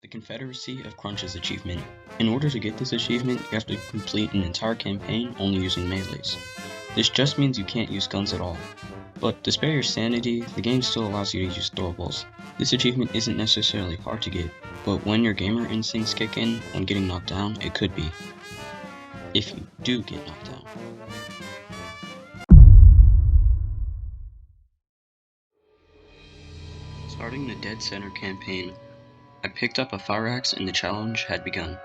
The Confederacy of Crunches achievement. In order to get this achievement, you have to complete an entire campaign only using melees. This just means you can't use guns at all. But to spare your sanity, the game still allows you to use throwables. This achievement isn't necessarily hard to get, but when your gamer instincts kick in when getting knocked down, it could be. If you do get knocked down. Starting the Dead Center campaign, I picked up a fire axe and the challenge had begun.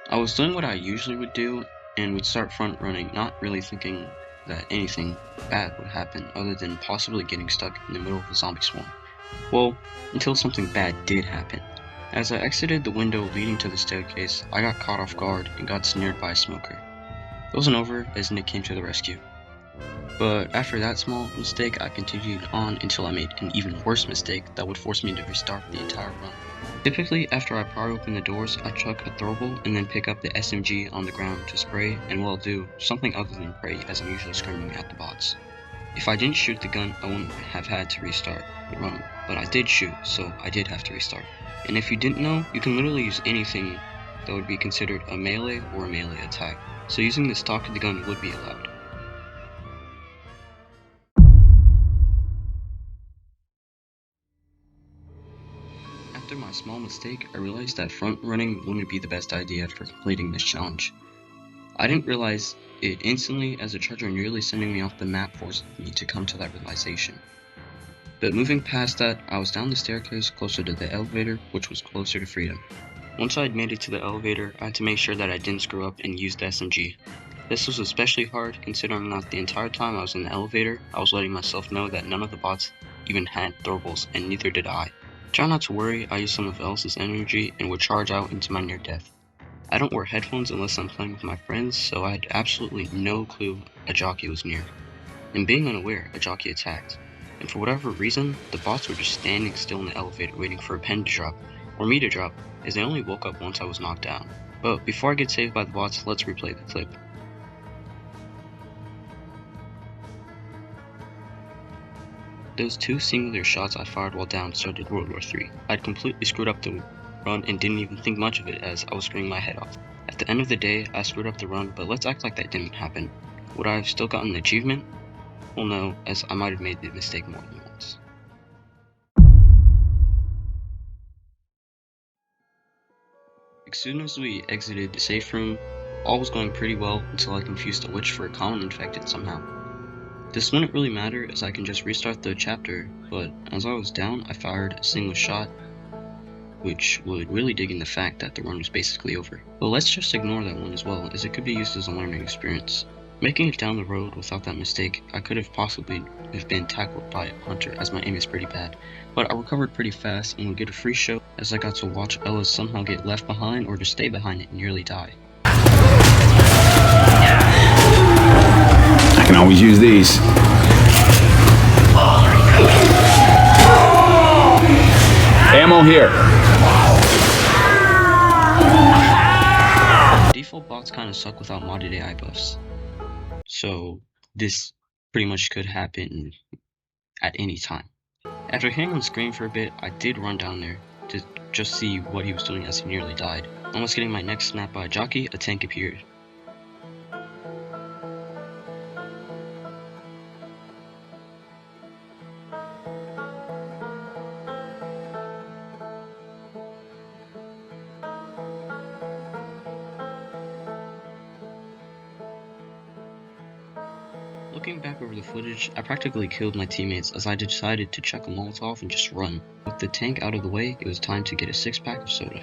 I was doing what I usually would do and would start front running, not really thinking that anything bad would happen other than possibly getting stuck in the middle of a zombie swarm. Well, until something bad did happen. As I exited the window leading to the staircase, I got caught off guard and got snared by a smoker. It wasn't over as Nick came to the rescue. But after that small mistake, I continued on until I made an even worse mistake that would force me to restart the entire run. Typically, after I pry open the doors, I chuck a throwable and then pick up the SMG on the ground to spray and, well, do something other than pray, as I'm usually screaming at the bots. If I didn't shoot the gun, I wouldn't have had to restart the run, but I did shoot, so I did have to restart. And if you didn't know, you can literally use anything that would be considered a melee or a melee attack, so using the stock of the gun would be allowed. After my small mistake, I realized that front running wouldn't be the best idea for completing this challenge. I didn't realize it instantly as the charger nearly sending me off the map forced me to come to that realization. But moving past that, I was down the staircase closer to the elevator, which was closer to freedom. Once I had made it to the elevator, I had to make sure that I didn't screw up and use the SMG. This was especially hard considering that the entire time I was in the elevator, I was letting myself know that none of the bots even had throwables, and neither did I. Try not to worry, I used some of Elsa's energy and would charge out into my near death. I don't wear headphones unless I'm playing with my friends, so I had absolutely no clue a jockey was near. And being unaware, a jockey attacked. And for whatever reason, the bots were just standing still in the elevator waiting for a pen to drop, or me to drop, as they only woke up once I was knocked down. But before I get saved by the bots, let's replay the clip. Those two singular shots I fired while down started World War III. I'd completely screwed up the run and didn't even think much of it as I was screaming my head off. At the end of the day, I screwed up the run, but let's act like that didn't happen. Would I have still gotten the achievement? Well, no, as I might have made the mistake more than once. As soon as we exited the safe room, all was going pretty well until I confused a witch for a common infected somehow. This wouldn't really matter as I can just restart the chapter, but as I was down, I fired a single shot, which would really dig in the fact that the run was basically over. But let's just ignore that one as well, as it could be used as a learning experience. Making it down the road without that mistake, I could have possibly been tackled by a hunter as my aim is pretty bad, but I recovered pretty fast and would get a free show as I got to watch Ella somehow get left behind or just stay behind it and nearly die. I can always use these. Ammo here. Default bots kinda suck without modded AI buffs. So this pretty much could happen at any time. After hearing him scream for a bit, I did run down there to just see what he was doing as he nearly died. Almost getting my neck snapped by a jockey, a tank appeared. Looking back over the footage, I practically killed my teammates as I decided to chuck a Molotov and just run. With the tank out of the way, it was time to get a 6-pack of soda.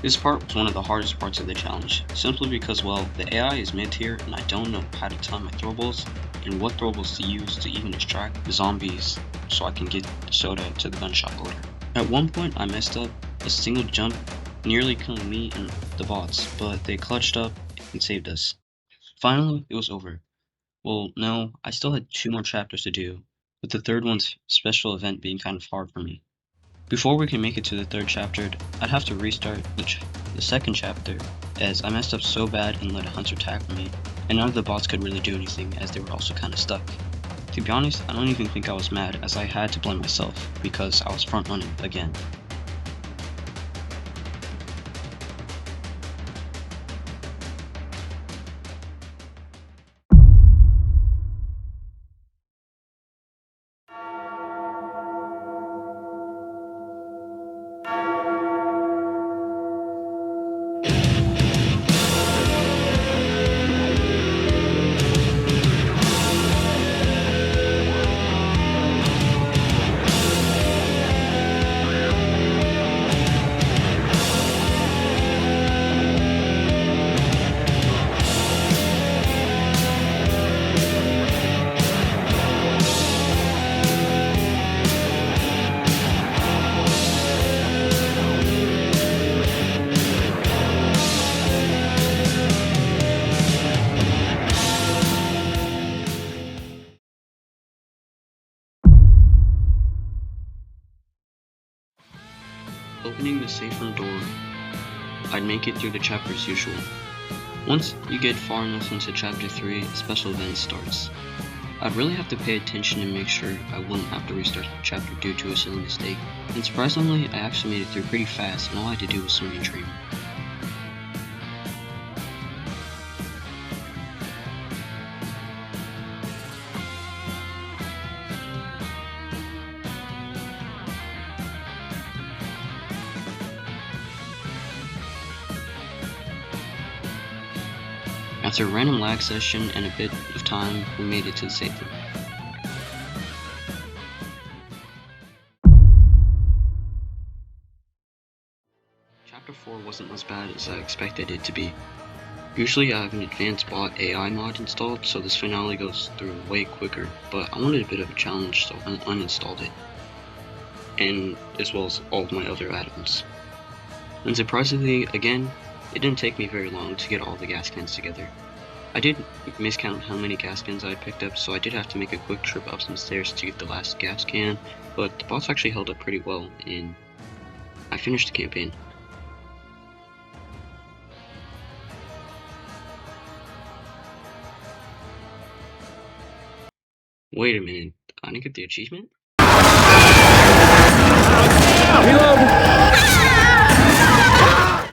This part was one of the hardest parts of the challenge, simply because, well, the AI is mid-tier and I don't know how to time my throwables and what throwables to use to even distract the zombies so I can get the soda to the gunshot loader. At one point I messed up a single jump, nearly killing me and the bots, but they clutched up and saved us. Finally, it was over. Well, no, I still had 2 more chapters to do, with the third one's special event being kind of hard for me. Before we can make it to the 3rd chapter, I'd have to restart the 2nd chapter, as I messed up so bad and let a hunter tackle me, and none of the bots could really do anything as they were also kinda stuck. To be honest, I don't even think I was mad as I had to blame myself because I was front running again. Opening the safe room door, I'd make it through the chapter as usual. Once you get far enough into chapter 3, a special event starts. I'd really have to pay attention and make sure I wouldn't have to restart the chapter due to a silly mistake. And surprisingly, I actually made it through pretty fast and all I had to do was swing and dream. After a random lag session and a bit of time, we made it to the safe room. Chapter 4 wasn't as bad as I expected it to be. Usually I have an advanced bot AI mod installed, so this finale goes through way quicker, but I wanted a bit of a challenge, so I uninstalled it. And as well as all of my other add-ons. And surprisingly, again, it didn't take me very long to get all the gas cans together. I did miscount how many gas cans I picked up, so I did have to make a quick trip up some stairs to get the last gas can, but the bots actually held up pretty well, and I finished the campaign. Wait a minute, I didn't get the achievement?